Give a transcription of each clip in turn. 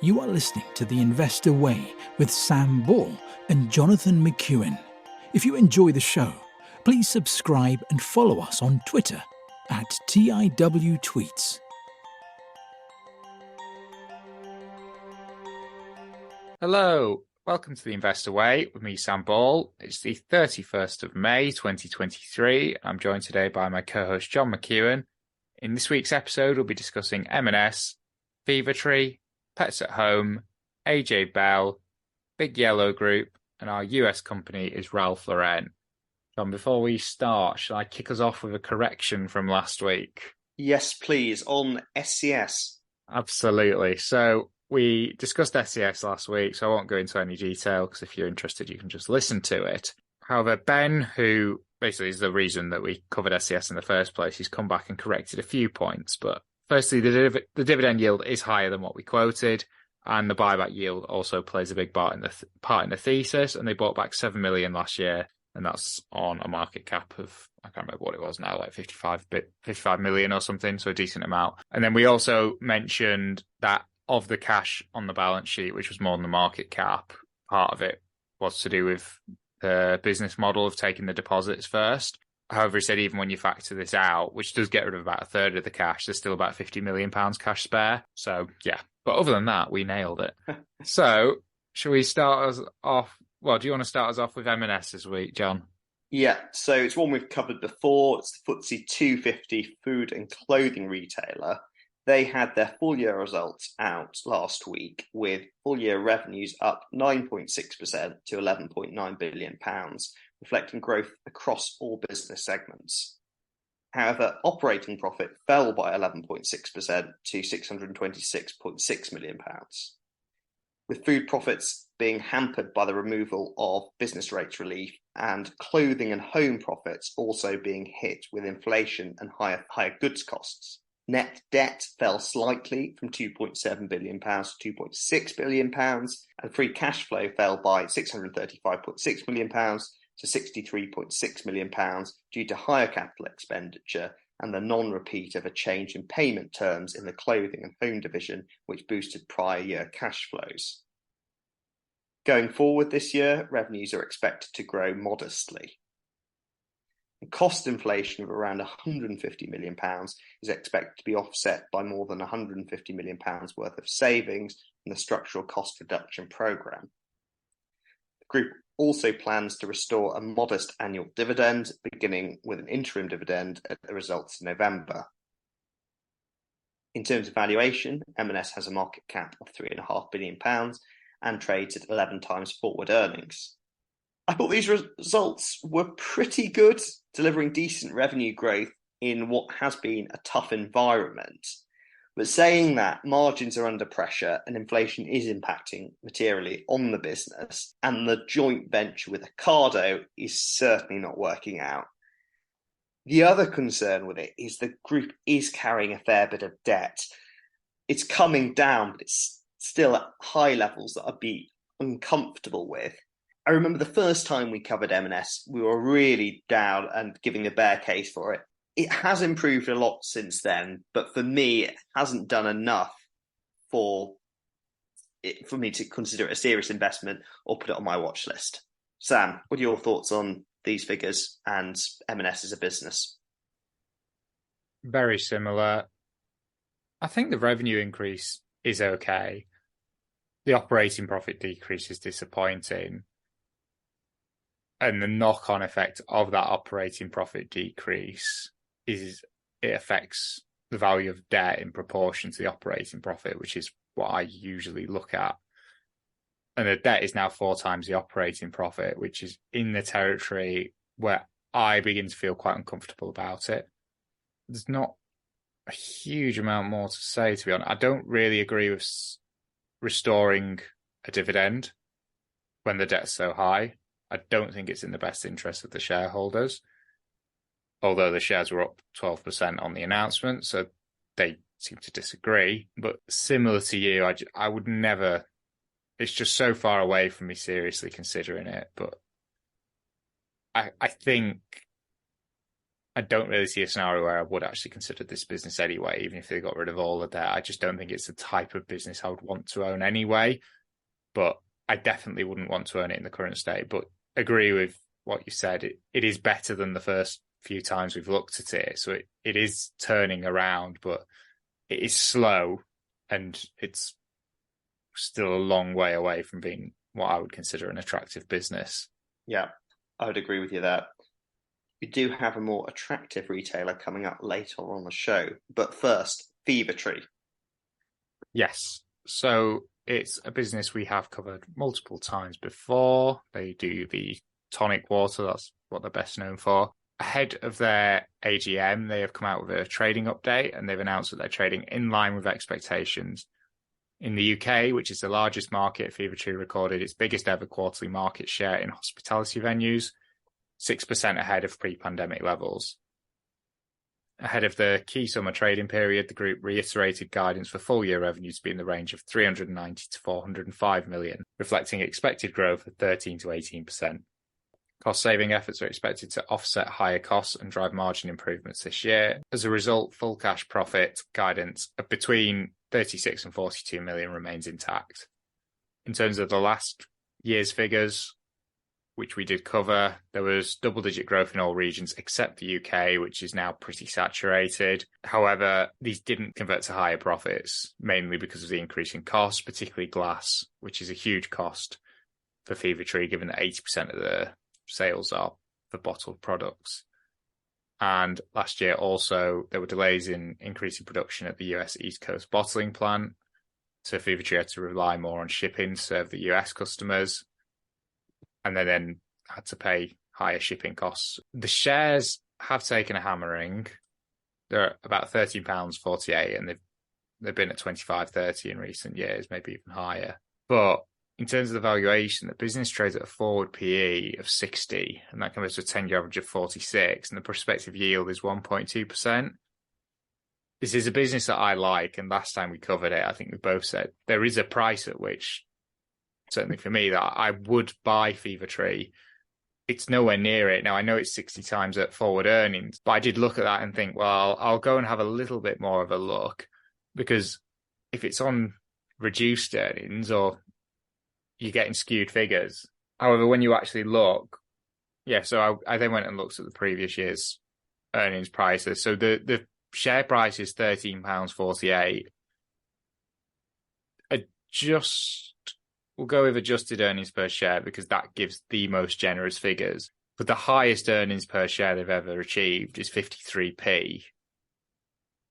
You are listening to The Investor Way with Sam Ball and Jonathan McEwen. If you enjoy the show, please subscribe and follow us on Twitter at TIW Tweets. Hello, welcome to The Investor Way with me, Sam Ball. It's the 31st of May, 2023. I'm joined today by my co-host, John McEwen. In this week's episode, we'll be discussing M&S, Fevertree, Pets at Home, AJ Bell, Big Yellow Group, and our US company is Ralph Lauren. John, before we start, shall I kick us off with a correction from last week? Yes, please, on SCS. Absolutely. So we discussed SCS last week, so I won't go into any detail because if you're interested, you can just listen to it. However, Ben, who basically is the reason that we covered SCS in the first place, he's come back and corrected a few points. But firstly, the dividend yield is higher than what we quoted, and the buyback yield also plays a big part in the thesis. And they bought back 7 million last year, and that's on a market cap of, I can't remember what it was now, like 55 million or something, so a decent amount. And then we also mentioned that of the cash on the balance sheet, which was more than the market cap, part of it was to do with the business model of taking the deposits first. However, he said even when you factor this out, which does get rid of about a third of the cash, there's still about £50 million cash spare. So, yeah. But other than that, we nailed it. So, shall we start us off? Well, do you want to start us off with M&S this week, John? Yeah, so it's one we've covered before. It's the FTSE 250 food and clothing retailer. They had their full year results out last week with full year revenues up 9.6% to £11.9 billion, reflecting growth across all business segments. However, operating profit fell by 11.6% to £626.6 million, with food profits being hampered by the removal of business rates relief and clothing and home profits also being hit with inflation and higher goods costs. Net debt fell slightly from £2.7 billion to £2.6 billion, and free cash flow fell by £635.6 million to £63.6 million due to higher capital expenditure and the non-repeat of a change in payment terms in the clothing and home division, which boosted prior year cash flows. Going forward this year, revenues are expected to grow modestly. Cost inflation of around £150 million is expected to be offset by more than £150 million worth of savings in the structural cost reduction programme. The group also plans to restore a modest annual dividend, beginning with an interim dividend at the results in November. In terms of valuation, M&S has a market cap of £3.5 billion and trades at 11 times forward earnings. I thought these results were pretty good, delivering decent revenue growth in what has been a tough environment. But saying that, margins are under pressure and inflation is impacting materially on the business, and the joint venture with Ocado is certainly not working out. The other concern with it is the group is carrying a fair bit of debt. It's coming down, but it's still at high levels that I'd be uncomfortable with. I remember the first time we covered M&S, we were really down and giving a bear case for it. It has improved a lot since then, but for me, it hasn't done enough for me to consider it a serious investment or put it on my watch list. Sam, what are your thoughts on these figures and M&S as a business? Very similar. I think the revenue increase is okay. The operating profit decrease is disappointing. And the knock-on effect of that operating profit decrease is it affects the value of debt in proportion to the operating profit, which is what I usually look at. And the debt is now 4 times the operating profit, which is in the territory where I begin to feel quite uncomfortable about it. There's not a huge amount more to say, to be honest. I don't really agree with restoring a dividend when the debt's so high. I don't think it's in the best interest of the shareholders, although the shares were up 12% on the announcement, so they seem to disagree. But similar to you, I would never, it's just so far away from me seriously considering it. But I think I don't really see a scenario where I would actually consider this business anyway, even if they got rid of all of that. I just don't think it's the type of business I would want to own anyway. But I definitely wouldn't want to own it in the current state. But agree with what you said. It is better than the first few times we've looked at it. So it is turning around, but it is slow and it's still a long way away from being what I would consider an attractive business. Yeah, I would agree with you there. We do have a more attractive retailer coming up later on the show. But first, Fevertree. Yes. So it's a business we have covered multiple times before. They do the tonic water. That's what they're best known for. Ahead of their AGM, they have come out with a trading update and they've announced that they're trading in line with expectations. In the UK, which is the largest market, Fevertree recorded its biggest ever quarterly market share in hospitality venues, 6% ahead of pre-pandemic levels. Ahead of the key summer trading period, the group reiterated guidance for full-year revenue to be in the range of 390 to 405 million, reflecting expected growth of 13 to 18%. Cost-saving efforts are expected to offset higher costs and drive margin improvements this year. As a result, full cash profit guidance of between 36 and 42 million remains intact. In terms of the last year's figures, which we did cover, there was double-digit growth in all regions except the UK, which is now pretty saturated. However, these didn't convert to higher profits, mainly because of the increase in costs, particularly glass, which is a huge cost for Fevertree, given that 80% of the sales are for bottled products. And last year also, there were delays in increasing production at the US East Coast bottling plant. So Fevertree had to rely more on shipping to serve the US customers. And they then had to pay higher shipping costs. The shares have taken a hammering. They're about £13.48, and they've been at 25.30 in recent years, maybe even higher. But in terms of the valuation, the business trades at a forward PE of 60, and that compares to a 10-year average of 46, and the prospective yield is 1.2%. This is a business that I like, and last time we covered it, I think we both said there is a price at which, certainly for me, that I would buy Fevertree. It's nowhere near it. Now, I know it's 60 times at forward earnings, but I did look at that and think, well, I'll go and have a little bit more of a look, because if it's on reduced earnings or you're getting skewed figures. However, when you actually look, so I then went and looked at the previous year's earnings prices. So the share price is £13.48. We'll go with adjusted earnings per share because that gives the most generous figures. But the highest earnings per share they've ever achieved is 53p,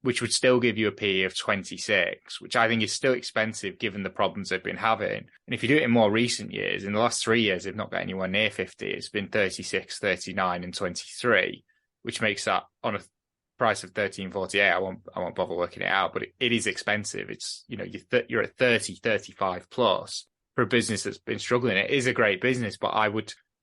which would still give you a PE of 26, which I think is still expensive given the problems they've been having. And if you do it in more recent years, in the last 3 years, they've not got anywhere near 50. It's been 36, 39, and 23, which makes that on a price of 13.48. I won't bother working it out, but it is expensive. It's, you're at 30, 35 plus for a business that's been struggling. It is a great business, but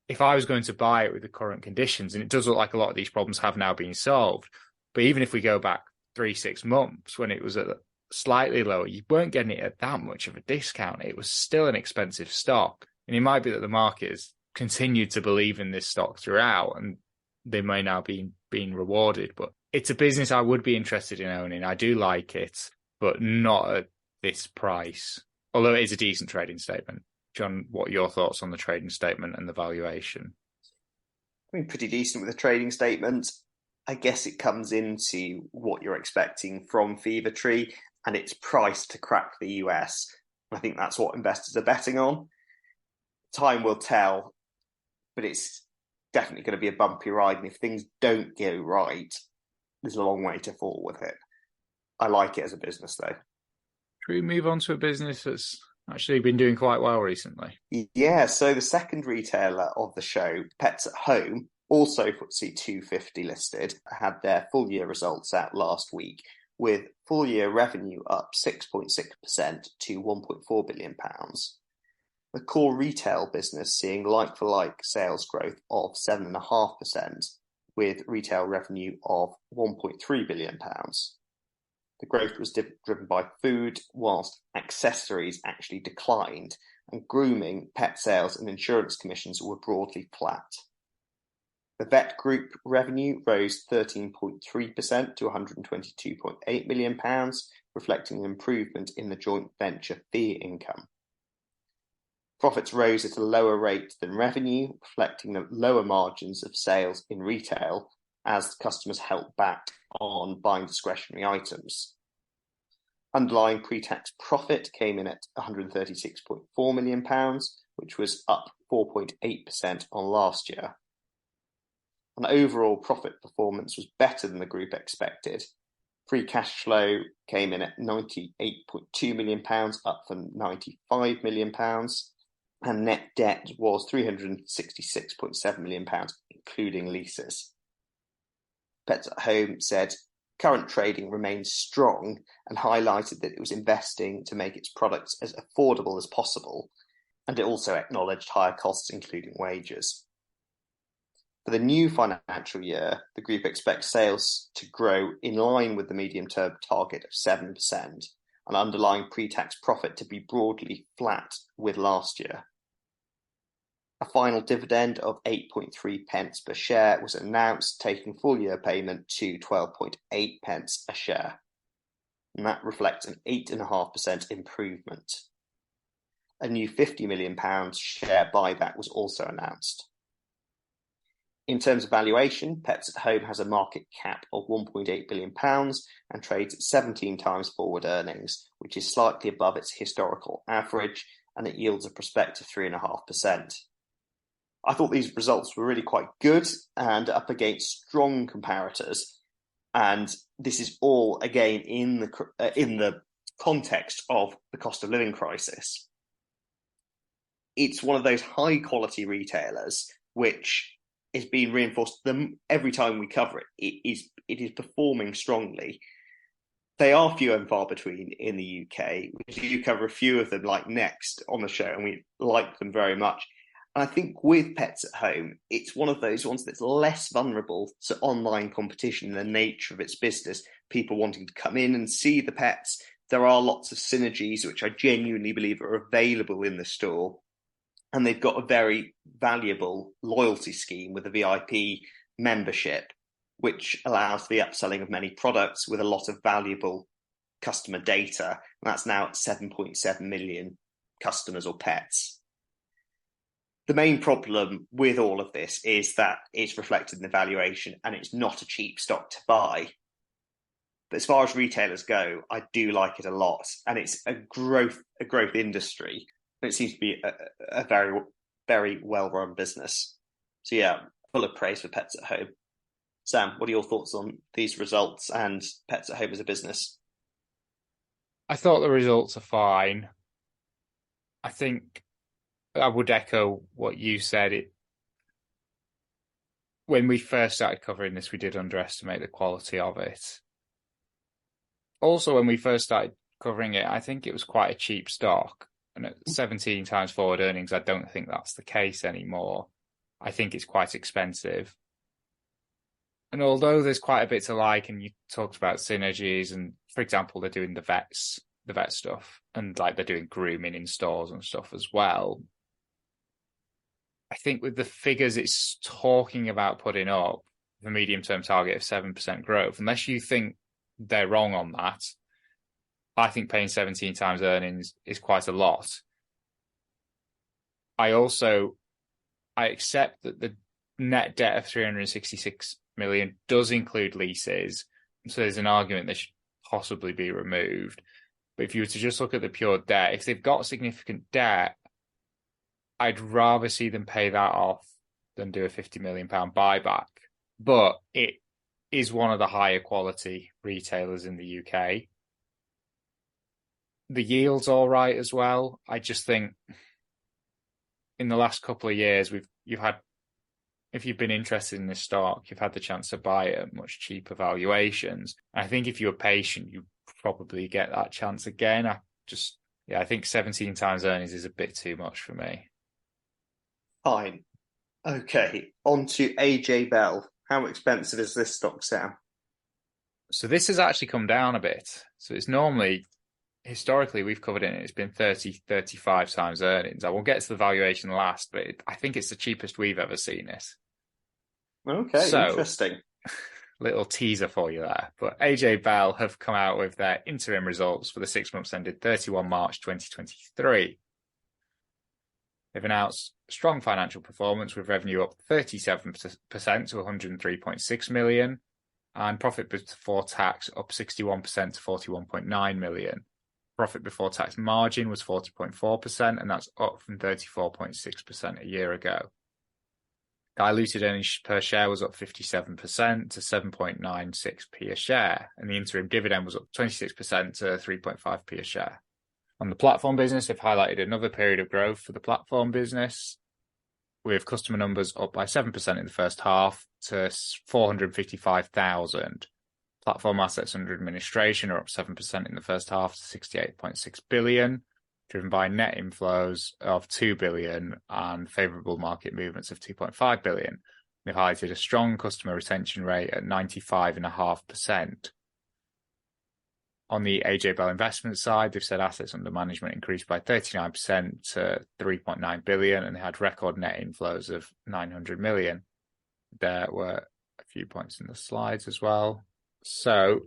if I was going to buy it with the current conditions, and it does look like a lot of these problems have now been solved, but even if we go back 3-6 months when it was at slightly lower, you weren't getting it at that much of a discount. It was still an expensive stock. And it might be that the market has continued to believe in this stock throughout and they may now be being rewarded. But it's a business I would be interested in owning. I do like it, but not at this price. Although it is a decent trading statement. John, what are your thoughts on the trading statement and the valuation? I mean, pretty decent with the trading statement. I guess it comes into what you're expecting from Fevertree, and it's priced to crack the US. I think that's what investors are betting on. Time will tell, but it's definitely going to be a bumpy ride. And if things don't go right, there's a long way to fall with it. I like it as a business, though. Should we move on to a business that's actually been doing quite well recently? Yeah, so the second retailer of the show, Pets at Home, also FTSE 250 listed, had their full year results out last week, with full year revenue up 6.6% to £1.4 billion. The core retail business seeing like-for-like sales growth of 7.5%, with retail revenue of £1.3 billion. The growth was driven by food, whilst accessories actually declined, and grooming, pet sales and insurance commissions were broadly flat. The vet group revenue rose 13.3% to £122.8 million, reflecting an improvement in the joint venture fee income. Profits rose at a lower rate than revenue, reflecting the lower margins of sales in retail as customers held back on buying discretionary items. Underlying pre-tax profit came in at £136.4 million, which was up 4.8% on last year. And overall profit performance was better than the group expected. Free cash flow came in at £98.2 million, up from £95 million, and net debt was £366.7 million, including leases. Pets at Home said current trading remains strong and highlighted that it was investing to make its products as affordable as possible, and it also acknowledged higher costs, including wages. For the new financial year, the group expects sales to grow in line with the medium-term target of 7% and underlying pre-tax profit to be broadly flat with last year. A final dividend of 8.3 pence per share was announced, taking full-year payment to 12.8 pence a share. And that reflects an 8.5% improvement. A new £50 million share buyback was also announced. In terms of valuation, Pets at Home has a market cap of £1.8 billion and trades at 17 times forward earnings, which is slightly above its historical average, and it yields a prospective 3.5%. I thought these results were really quite good and up against strong comparators, and this is all again in the context of the cost of living crisis. It's one of those high quality retailers which is being reinforced every time we cover it. It is performing strongly. They are few and far between in the UK. We do cover a few of them, like Next, on the show, and we like them very much. And I think with Pets at Home, it's one of those ones that's less vulnerable to online competition in the nature of its business. People wanting to come in and see the pets. There are lots of synergies which I genuinely believe are available in the store. And they've got a very valuable loyalty scheme with a VIP membership, which allows the upselling of many products with a lot of valuable customer data. And that's now at 7.7 million customers or pets. The main problem with all of this is that it's reflected in the valuation and it's not a cheap stock to buy. But as far as retailers go, I do like it a lot. And it's a growth industry. It seems to be a very, very well-run business. So yeah, full of praise for Pets at Home. Sam, what are your thoughts on these results and Pets at Home as a business? I thought the results are fine. I think I would echo what you said. When we first started covering this, we did underestimate the quality of it. Also, when we first started covering it, I think it was quite a cheap stock. And at 17 times forward earnings, I don't think that's the case anymore. I think it's quite expensive. And although there's quite a bit to like, and you talked about synergies, and for example, they're doing the vet stuff, and like they're doing grooming in stores and stuff as well. I think with the figures it's talking about putting up, the medium-term target of 7% growth, unless you think they're wrong on that, I think paying 17 times earnings is quite a lot. I accept that the net debt of 366 million does include leases. So there's an argument that should possibly be removed. But if you were to just look at the pure debt, if they've got significant debt, I'd rather see them pay that off than do a £50 million buyback. But it is one of the higher quality retailers in the UK. The yield's all right as well. I just think in the last couple of years, you've had, if you've been interested in this stock, you've had the chance to buy it at much cheaper valuations. And I think if you were patient, you probably get that chance again. I think 17 times earnings is a bit too much for me. Fine. Okay, on to AJ Bell. How expensive is this stock, Sam? So this has actually come down a bit. So it's normally, historically, we've covered it and it's been 30, 35 times earnings. I will get to the valuation last, but I think it's the cheapest we've ever seen it. Okay, So, interesting. little teaser for you there. But AJ Bell have come out with their interim results for the 6 months ended 31 March 2023. They've announced strong financial performance with revenue up 37% to 103.6 million and profit before tax up 61% to 41.9 million. Profit before tax margin was 40.4%, and that's up from 34.6% a year ago. Diluted earnings per share was up 57% to 7.96p a share, and the interim dividend was up 26% to 3.5p a share. On the platform business, they've highlighted another period of growth for the platform business, with customer numbers up by 7% in the first half to 455,000. Platform assets under administration are up 7% in the first half to 68.6 billion, driven by net inflows of 2 billion and favourable market movements of 2.5 billion. They've highlighted a strong customer retention rate at 95.5%. On the AJ Bell investment side, they've said assets under management increased by 39% to 3.9 billion, and they had record net inflows of 900 million. There were a few points in the slides as well. So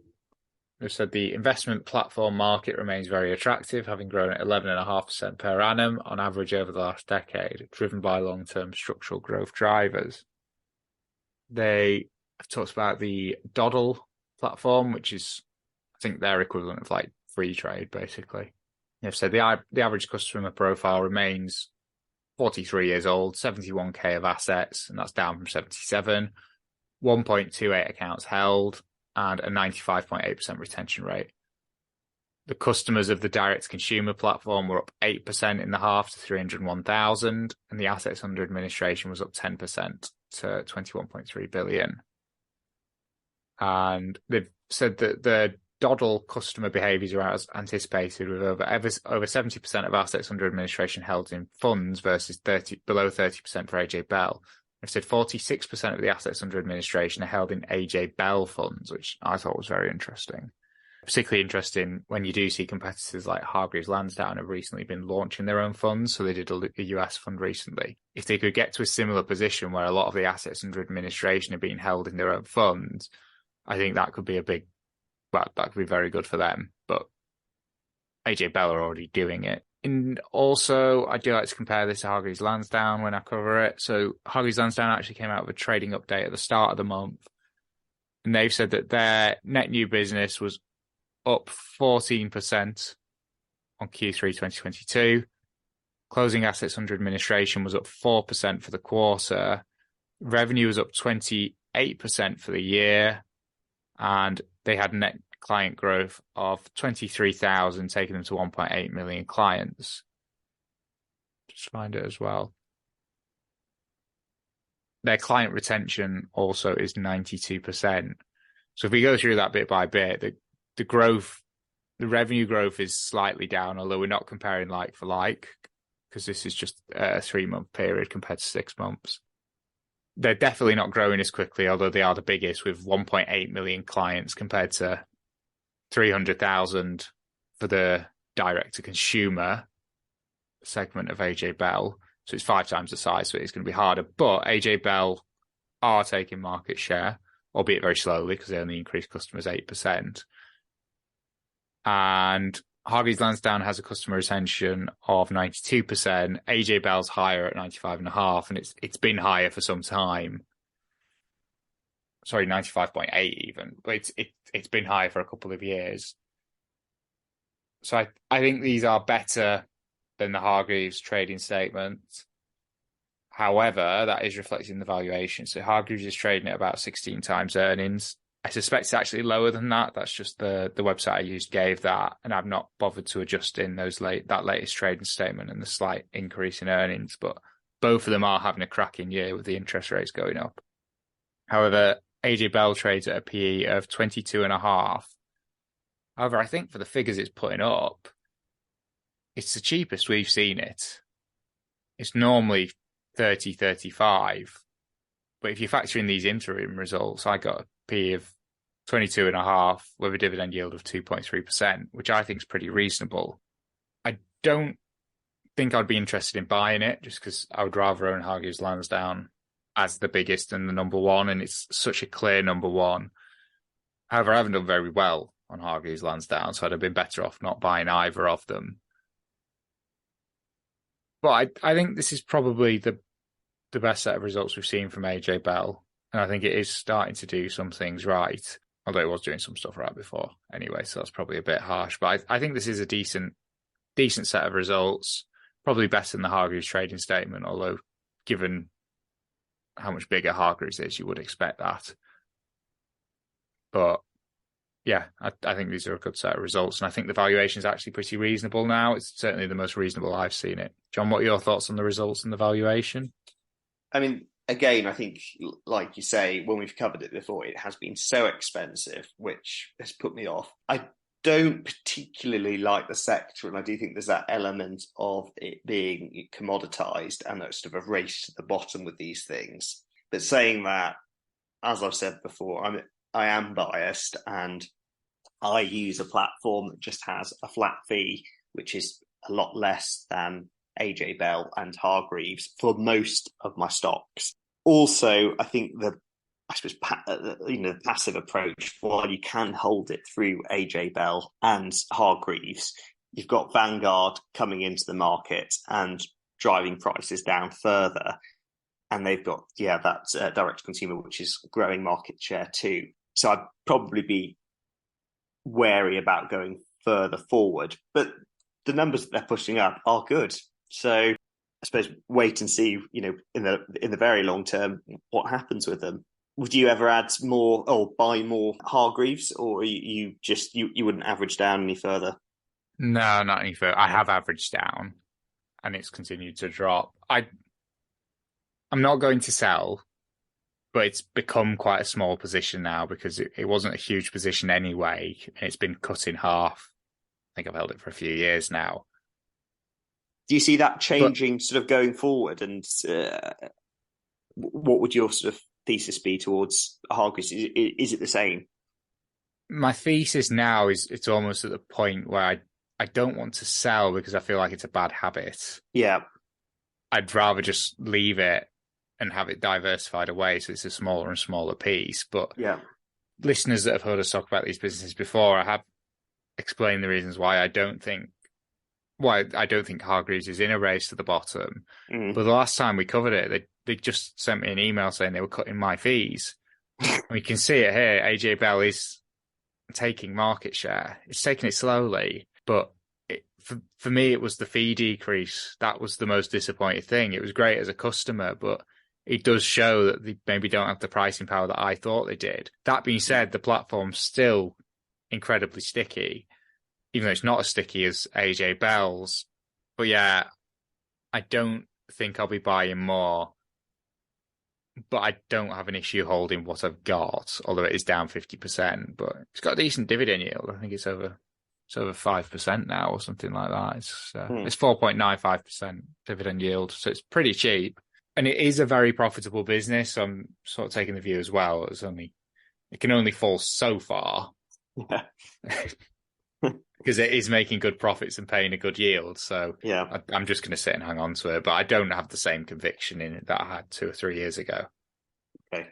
they've said the investment platform market remains very attractive, having grown at 11.5% per annum on average over the last decade, driven by long-term structural growth drivers. They have talked about the Doddle platform, which is, I think, their equivalent of like free trade, basically. They've said the average customer profile remains 43 years old, 71k of assets, and that's down from 77, 1.28 accounts held, and a 95.8% retention rate. The customers of the direct-to-consumer platform were up 8% in the half to 301,000, and the assets under administration was up 10% to 21.3 billion. And they've said that the Doddle customer behaviours are as anticipated, with over 70% of assets under administration held in funds versus below 30% for AJ Bell. They've said 46% of the assets under administration are held in AJ Bell funds, which I thought was very interesting. Particularly interesting when you do see competitors like Hargreaves Lansdown have recently been launching their own funds. So they did a US fund recently. If they could get to a similar position where a lot of the assets under administration are being held in their own funds, I think that could be that could be very good for them. But AJ Bell are already doing it. And also, I do like to compare this to Hargreaves Lansdown when I cover it. So Hargreaves Lansdown actually came out with a trading update at the start of the month. And they've said that their net new business was up 14% on Q3 2022. Closing assets under administration was up 4% for the quarter. Revenue was up 28% for the year. And they had net client growth of 23,000, taking them to 1.8 million clients. Just find it as well. Their client retention also is 92%. So if we go through that bit by bit, the revenue growth is slightly down, although we're not comparing like for like, because this is just a 3-month period compared to 6 months. They're definitely not growing as quickly, although they are the biggest with 1.8 million clients compared to 300,000 for the direct-to-consumer segment of AJ Bell. So it's 5 times the size, so it's going to be harder. But AJ Bell are taking market share, albeit very slowly because they only increased customers 8%. And Hargreaves Lansdown has a customer retention of 92%. AJ Bell's higher at 95.5%, and it's been higher for some time. Sorry, 95.8 even, but it's been high for a couple of years. So I think these are better than the Hargreaves trading statement. However, that is reflected in the valuation. So Hargreaves is trading at about 16 times earnings. I suspect it's actually lower than that. That's just the website I used gave that, and I've not bothered to adjust in that latest trading statement and the slight increase in earnings. But both of them are having a cracking year with the interest rates going up. However, AJ Bell trades at a PE of 22.5. However, I think for the figures it's putting up, it's the cheapest we've seen it. It's normally 30, 35. But if you factor in these interim results, I got a PE of 22.5 with a dividend yield of 2.3%, which I think is pretty reasonable. I don't think I'd be interested in buying it just because I would rather own Hargreaves Lansdown as the biggest and the number one, and it's such a clear number one. However, I haven't done very well on Hargreaves Lansdowne, so I'd have been better off not buying either of them. But I think this is probably the best set of results we've seen from AJ Bell, and I think it is starting to do some things right, although it was doing some stuff right before anyway, so that's probably a bit harsh. But I think this is a decent set of results, probably better than the Hargreaves trading statement, although given how much bigger Hargreaves is, you would expect that. But yeah, I think these are a good set of results, and I think the valuation is actually pretty reasonable now. It's certainly the most reasonable I've seen it. John, what are your thoughts on the results and the valuation? I mean, again, I think, like you say, when we've covered it before, it has been so expensive, which has put me off. I don't particularly like the sector, and I do think there's that element of it being commoditized and that sort of a race to the bottom with these things. But saying that, as I've said before, I am biased, and I use a platform that just has a flat fee, which is a lot less than AJ Bell and Hargreaves for most of my stocks. Also, I think the passive approach, while you can hold it through AJ Bell and Hargreaves, you've got Vanguard coming into the market and driving prices down further. And they've got, that direct to consumer, which is growing market share too. So I'd probably be wary about going further forward. But the numbers that they're pushing up are good. So I suppose wait and see, in the very long term, what happens with them. Would you ever add more or buy more Hargreaves, or you wouldn't average down any further? No, not any further. I have averaged down, and it's continued to drop. I'm not going to sell, but it's become quite a small position now because it wasn't a huge position anyway, and it's been cut in half. I think I've held it for a few years now. Do you see that changing sort of going forward? And what would your sort of thesis be towards Hargreaves? Is it the same? My thesis now is it's almost at the point where I don't want to sell because I feel like it's a bad habit. Yeah. I'd rather just leave it and have it diversified away so it's a smaller and smaller piece. But listeners that have heard us talk about these businesses before, I have explained the reasons why I don't think Hargreaves is in a race to the bottom. But the last time we covered it, they just sent me an email saying they were cutting my fees. We can see it here. AJ Bell is taking market share. It's taking it slowly, but for me, it was the fee decrease. That was the most disappointing thing. It was great as a customer, but it does show that they maybe don't have the pricing power that I thought they did. That being said, the platform's still incredibly sticky, even though it's not as sticky as AJ Bell's. But yeah, I don't think I'll be buying more. But I don't have an issue holding what I've got, although it is down 50%. But it's got a decent dividend yield. I think it's over 5% now or something like that. It's 4.95% dividend yield, so it's pretty cheap. And it is a very profitable business. So I'm sort of taking the view as well. It can only fall so far. Yeah. Because it is making good profits and paying a good yield. So yeah, I'm just going to sit and hang on to it. But I don't have the same conviction in it that I had 2 or 3 years ago. Okay,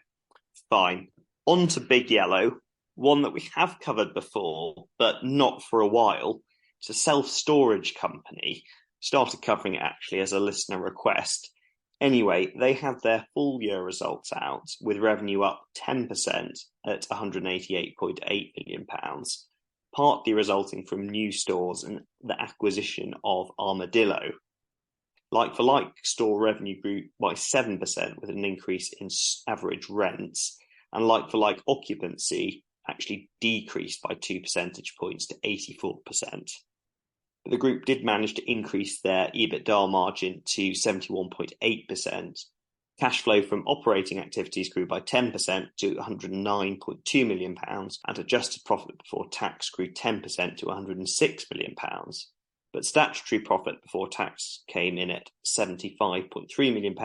fine. On to Big Yellow, one that we have covered before, but not for a while. It's a self-storage company. Started covering it actually as a listener request. Anyway, they have their full year results out with revenue up 10% at £188.8 million. Partly resulting from new stores and the acquisition of Armadillo. Like-for-like store revenue grew by 7% with an increase in average rents, and like-for-like occupancy actually decreased by 2 percentage points to 84%. But the group did manage to increase their EBITDA margin to 71.8%. Cash flow from operating activities grew by 10% to £109.2 million, and adjusted profit before tax grew 10% to £106 million. But statutory profit before tax came in at £75.3 million,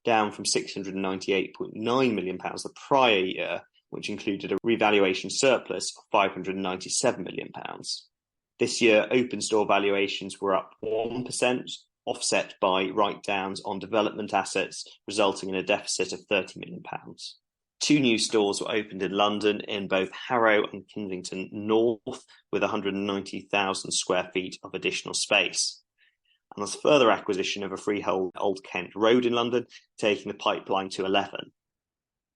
down from £698.9 million the prior year, which included a revaluation surplus of £597 million. This year, open store valuations were up 1%, offset by write-downs on development assets, resulting in a deficit of £30 million. 2 new stores were opened in London in both Harrow and Kensington North, with 190,000 square feet of additional space. And there's further acquisition of a freehold Old Kent Road in London, taking the pipeline to 11.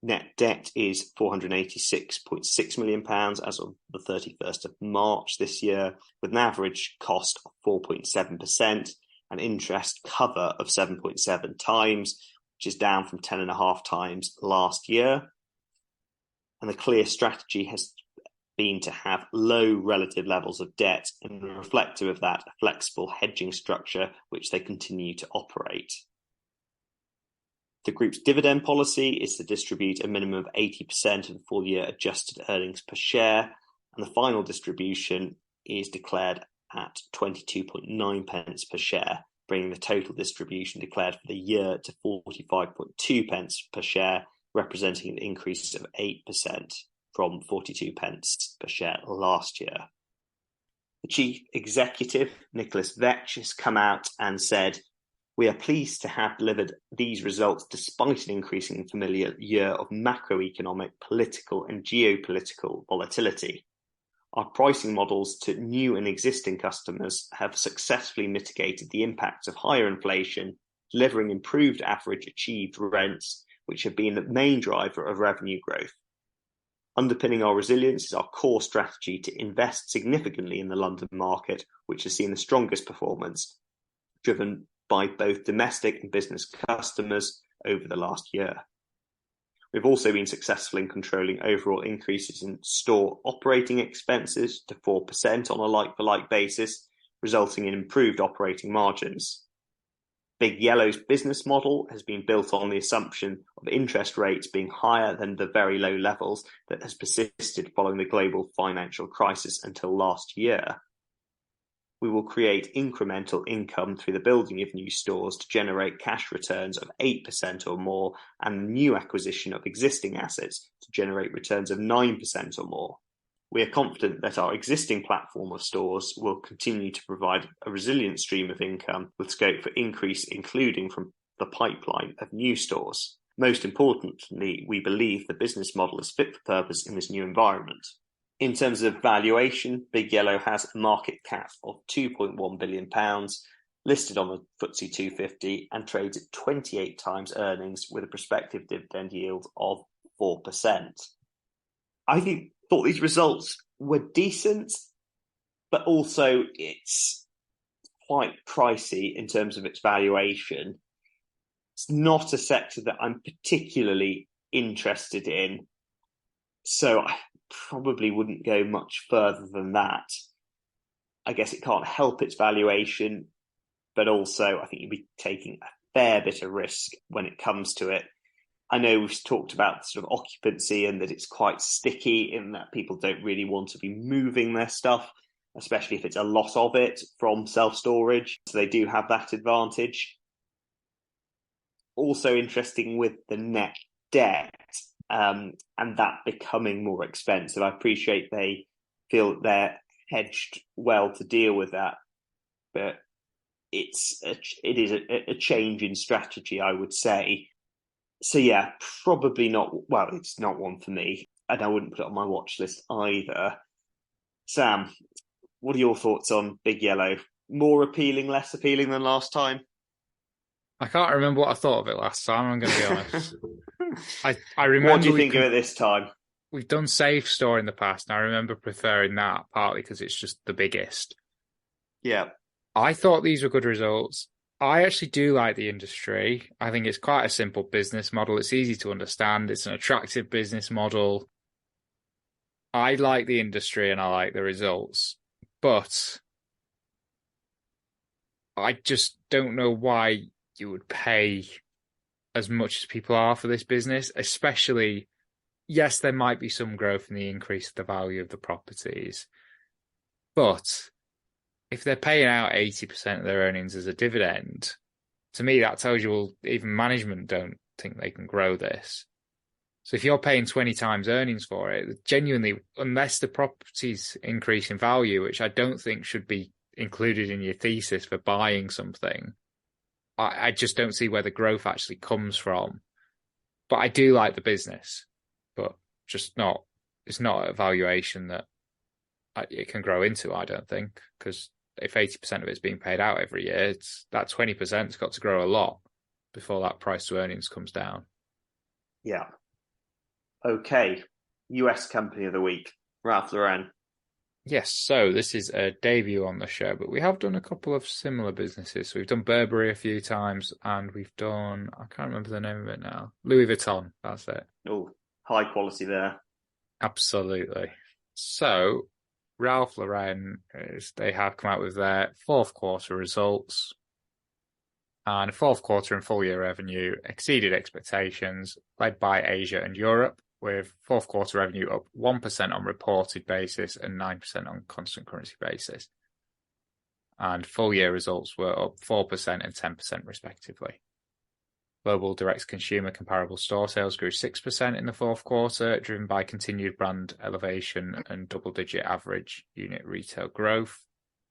Net debt is £486.6 million as of the 31st of March this year, with an average cost of 4.7% and interest cover of 7.7 times, which is down from 10.5 times last year. And the clear strategy has been to have low relative levels of debt, and reflective of that, a flexible hedging structure which they continue to operate. The group's dividend policy is to distribute a minimum of 80% of the full year adjusted earnings per share, and the final distribution is declared at 22.9 pence per share, bringing the total distribution declared for the year to 45.2 pence per share, representing an increase of 8% from 42 pence per share last year. The chief executive, Nicholas Vetch, has come out and said, "We are pleased to have delivered these results despite an increasing familiar year of macroeconomic, political and geopolitical volatility. Our pricing models to new and existing customers have successfully mitigated the impacts of higher inflation, delivering improved average achieved rents, which have been the main driver of revenue growth. Underpinning our resilience is our core strategy to invest significantly in the London market, which has seen the strongest performance, driven by both domestic and business customers over the last year. We've also been successful in controlling overall increases in store operating expenses to 4% on a like-for-like basis, resulting in improved operating margins. Big Yellow's business model has been built on the assumption of interest rates being higher than the very low levels that has persisted following the global financial crisis until last year. We will create incremental income through the building of new stores to generate cash returns of 8% or more, and new acquisition of existing assets to generate returns of 9% or more. We are confident that our existing platform of stores will continue to provide a resilient stream of income with scope for increase, including from the pipeline of new stores. Most importantly, we believe the business model is fit for purpose in this new environment. In terms of valuation, Big Yellow has a market cap of £2.1 billion, listed on the FTSE 250 and trades at 28 times earnings with a prospective dividend yield of 4%. I thought these results were decent, but also it's quite pricey in terms of its valuation. It's not a sector that I'm particularly interested in, so I probably wouldn't go much further than that. I guess it can't help its valuation, but also I think you'd be taking a fair bit of risk when it comes to it. I know we've talked about sort of occupancy and that it's quite sticky in that people don't really want to be moving their stuff, especially if it's a lot of it from self-storage. So they do have that advantage. Also interesting with the net debt and that becoming more expensive. I appreciate they feel that they're hedged well to deal with that, but it is a change in strategy, I would say. So yeah, probably not. Well, it's not one for me, and I wouldn't put it on my watch list either. Sam, what are your thoughts on Big Yellow? More appealing, less appealing than last time? I can't remember what I thought of it last time, I'm going to be honest. I remember. What do you think of it this time? We've done Safe Store in the past, and I remember preferring that, partly because it's just the biggest. Yeah. I thought these were good results. I actually do like the industry. I think it's quite a simple business model. It's easy to understand. It's an attractive business model. I like the industry and I like the results, but I just don't know why you would pay as much as people are for this business, especially, yes, there might be some growth in the increase of the value of the properties, but if they're paying out 80% of their earnings as a dividend, to me, that tells you, well, even management don't think they can grow this. So if you're paying 20 times earnings for it, genuinely, unless the properties increase in value, which I don't think should be included in your thesis for buying something, I just don't see where the growth actually comes from. But I do like the business, but just not. It's not a valuation that it can grow into, I don't think, because if 80% of it's being paid out every year, it's that 20%'s got to grow a lot before that price to earnings comes down. Yeah. Okay. US Company of the Week, Ralph Lauren. Yes, so this is a debut on the show, but we have done a couple of similar businesses. So we've done Burberry a few times, and we've done, I can't remember the name of it now, Louis Vuitton, that's it. Oh, high quality there. Absolutely. So Ralph Lauren, they have come out with their fourth quarter results, and fourth quarter and full year revenue exceeded expectations, led by Asia and Europe, with fourth quarter revenue up 1% on reported basis and 9% on constant currency basis. And full year results were up 4% and 10% respectively. Global direct-to-consumer comparable store sales grew 6% in the fourth quarter, driven by continued brand elevation and double-digit average unit retail growth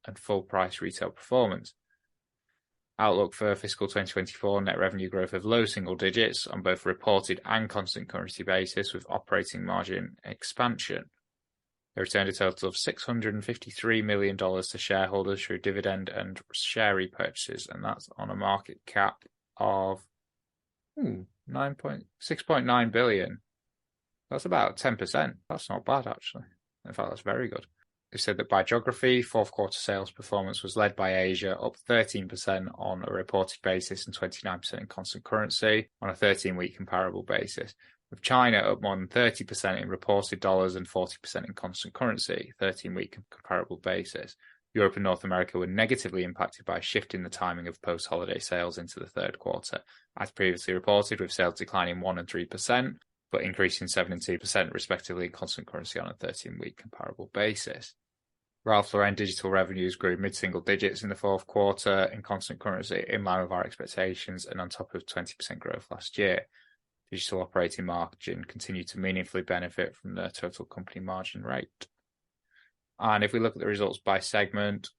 and full-price retail performance. Outlook for fiscal 2024 net revenue growth of low single digits on both reported and constant currency basis, with operating margin expansion. They returned a total of $653 million to shareholders through dividend and share repurchases, and that's on a market cap of 6.9 billion. That's about 10%. That's not bad, actually. In fact, that's very good. They said that by geography, fourth quarter sales performance was led by Asia, up 13% on a reported basis and 29% in constant currency on a 13-week comparable basis, with China up more than 30% in reported dollars and 40% in constant currency, 13-week comparable basis. Europe and North America were negatively impacted by a shift in the timing of post-holiday sales into the third quarter, as previously reported, with sales declining 1% and 3%, but increasing 7% and 2% respectively in constant currency on a 13-week comparable basis. Ralph Lauren digital revenues grew mid-single digits in the fourth quarter in constant currency, in line with our expectations and on top of 20% growth last year. Digital operating margin continued to meaningfully benefit from the total company margin rate. And if we look at the results by segment,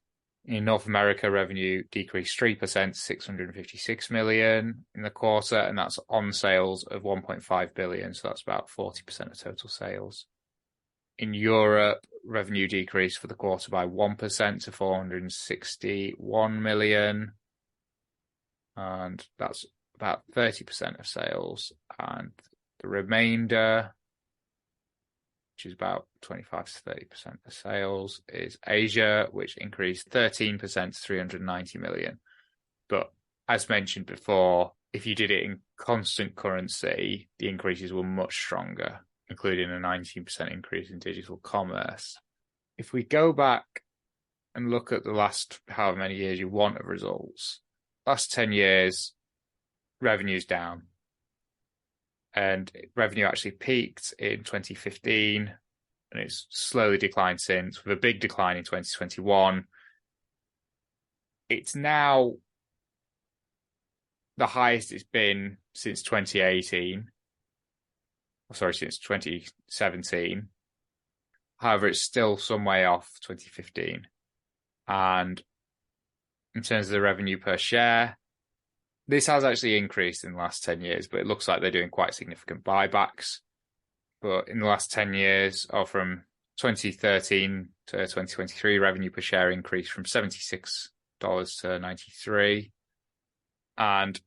in North America, revenue decreased 3% to $656 million in the quarter, and that's on sales of $1.5 billion, so that's about 40% of total sales. In Europe, revenue decreased for the quarter by 1% to $461 million, and that's about 30% of sales. And the remainder, which is about 25 to 30% of sales, is Asia, which increased 13% to $390 million. But as mentioned before, if you did it in constant currency, the increases were much stronger, including a 19% increase in digital commerce. If we go back and look at the last however many years you want of results, last 10 years, revenue's down. And revenue actually peaked in 2015, and it's slowly declined since, with a big decline in 2021. It's now the highest it's been since 2018. Sorry, since 2017. However, it's still some way off 2015. And in terms of the revenue per share, this has actually increased in the last 10 years, but it looks like they're doing quite significant buybacks. But in the last 10 years, or from 2013 to 2023, revenue per share increased from $76 to $93. And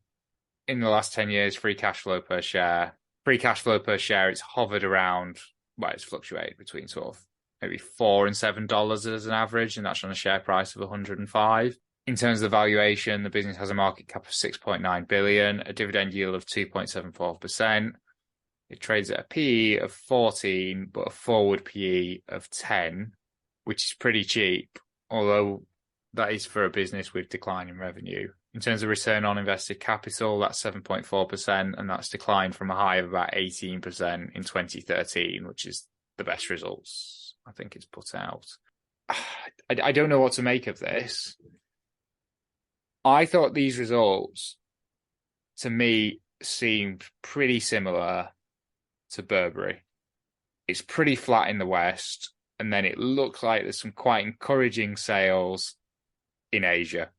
in the last 10 years, free cash flow per share, it's hovered around, well, it's fluctuated between sort of maybe $4 and $7 as an average, and that's on a share price of 105. In terms of the valuation, the business has a market cap of $6.9 billion, a dividend yield of 2.74%. It trades at a PE of 14, but a forward PE of 10, which is pretty cheap, although that is for a business with declining revenue. In terms of return on invested capital, that's 7.4%, and that's declined from a high of about 18% in 2013, which is the best results I think it's put out. I don't know what to make of this. I thought these results, to me, seemed pretty similar to Burberry. It's pretty flat in the West, and then it looks like there's some quite encouraging sales in Asia.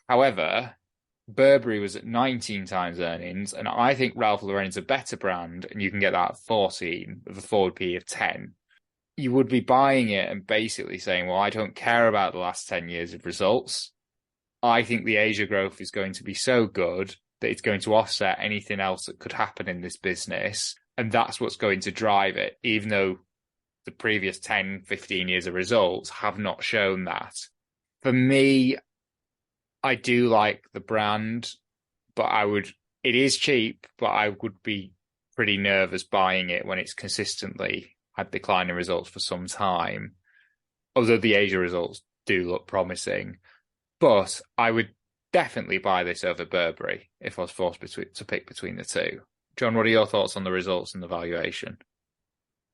However, Burberry was at 19 times earnings, and I think Ralph Lauren is a better brand, and you can get that at 14 with a forward P of 10. You would be buying it and basically saying, well, I don't care about the last 10 years of results. I think the Asia growth is going to be so good that it's going to offset anything else that could happen in this business. And that's what's going to drive it, even though the previous 10, 15 years of results have not shown that. For me, I do like the brand, but it is cheap, but I would be pretty nervous buying it when it's consistently had declining results for some time. Although the Asia results do look promising. But I would definitely buy this over Burberry if I was forced to pick between the two. John, what are your thoughts on the results and the valuation?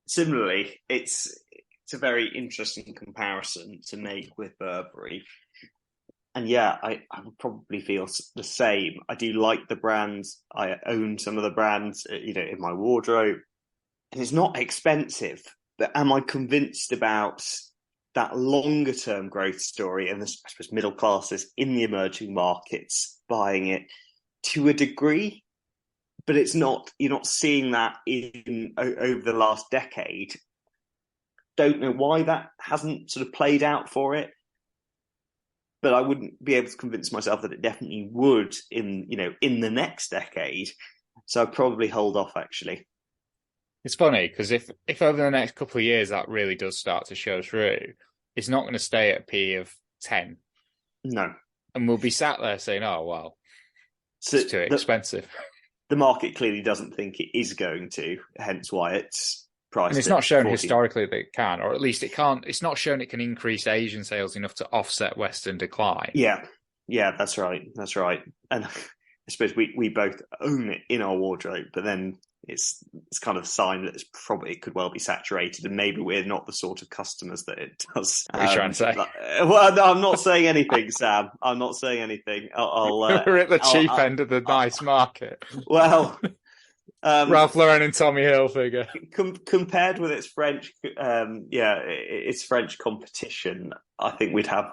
Similarly, it's a very interesting comparison to make with Burberry. And yeah, I would probably feel the same. I do like the brands. I own some of the brands, in my wardrobe. And it's not expensive. But am I convinced about that longer term growth story and I suppose middle classes in the emerging markets buying it to a degree? But it's not. You're not seeing that over the last decade. Don't know why that hasn't sort of played out for it. But I wouldn't be able to convince myself that it definitely would in the next decade. So I'd probably hold off, actually. It's funny because if over the next couple of years that really does start to show through, it's not going to stay at a P of 10. No. And we'll be sat there saying, oh, well, it's too expensive. The market clearly doesn't think it is going to, hence why it's priced. And it's not shown historically that it can, or at least it can't. It's not shown it can increase Asian sales enough to offset Western decline. Yeah, that's right. And I suppose we both own it in our wardrobe, but then it's kind of a sign that it could well be saturated, and maybe we're not the sort of customers that it does. What are you trying to say? Well, no, I'm not saying anything, Sam. I'm not saying anything. We're at the cheap end of the nice market. Well. Ralph Lauren and Tommy Hilfiger. Compared with its French, its French competition, I think we'd have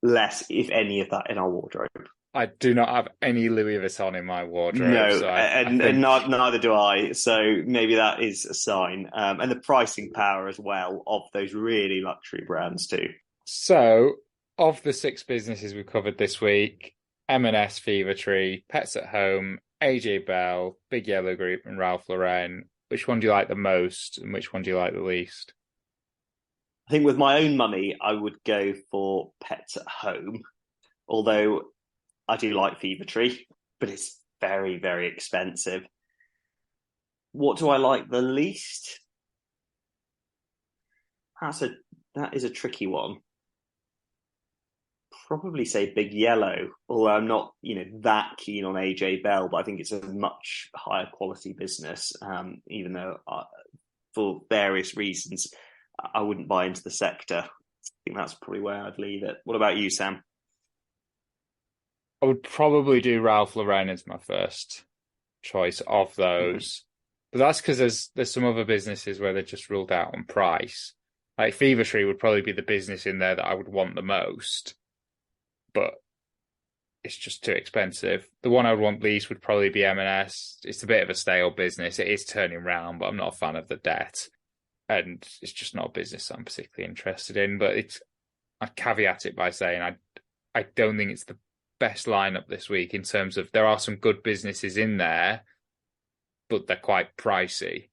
less, if any, of that in our wardrobe. I do not have any Louis Vuitton in my wardrobe. No, so neither do I. So maybe that is a sign. And the pricing power as well of those really luxury brands too. So, of the 6 businesses we covered this week, M&S, Fevertree, Pets at Home, AJ Bell, Big Yellow Group, and Ralph Lauren, which one do you like the most and which one do you like the least? I think with my own money, I would go for Pets at Home, although I do like Fevertree, but it's very, very expensive. What do I like the least? That is a tricky one. Probably say Big Yellow, although I'm not, that keen on AJ Bell, but I think it's a much higher quality business, even though for various reasons, I wouldn't buy into the sector. I think that's probably where I'd leave it. What about you, Sam? I would probably do Ralph Lauren as my first choice of those. But that's because there's some other businesses where they're just ruled out on price. Like Fevertree would probably be the business in there that I would want the most. But it's just too expensive. The one I would want least would probably be M&S. It's a bit of a stale business. It is turning around, but I'm not a fan of the debt. And it's just not a business I'm particularly interested in. But I caveat it by saying I don't think it's the best lineup this week in terms of there are some good businesses in there, but they're quite pricey.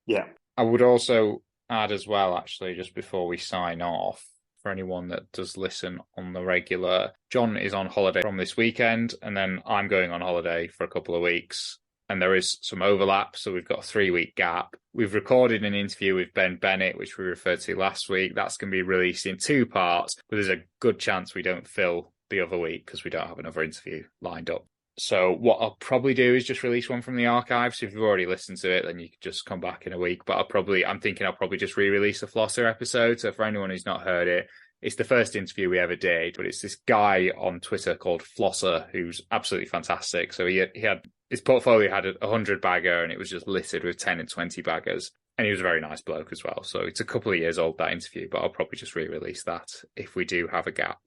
Yeah. I would also add as well, actually, just before we sign off, for anyone that does listen on the regular, John is on holiday from this weekend, and then I'm going on holiday for a couple of weeks, and there is some overlap, so we've got a 3-week gap. We've recorded an interview with Ben Bennett, which we referred to last week. That's going to be released in 2 parts, but there's a good chance we don't fill the other week because we don't have another interview lined up. So what I'll probably do is just release one from the archives. If you've already listened to it, then you can just come back in a week. But I'm thinking I'll probably just re-release the Flosser episode. So for anyone who's not heard it, it's the first interview we ever did, but it's this guy on Twitter called Flosser who's absolutely fantastic. So he had his portfolio had 100 bagger and it was just littered with 10 and 20 baggers. And he was a very nice bloke as well. So it's a couple of years old, that interview, but I'll probably just re-release that if we do have a gap.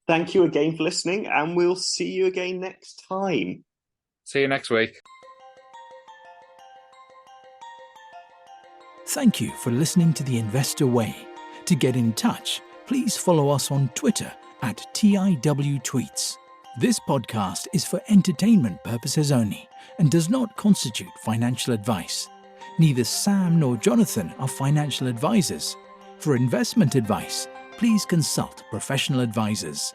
Thank you again for listening, and we'll see you again next time. See you next week. Thank you for listening to The Investor Way. To get in touch, please follow us on Twitter at TIWTweets. This podcast is for entertainment purposes only and does not constitute financial advice. Neither Sam nor Jonathan are financial advisors. For investment advice, please consult professional advisors.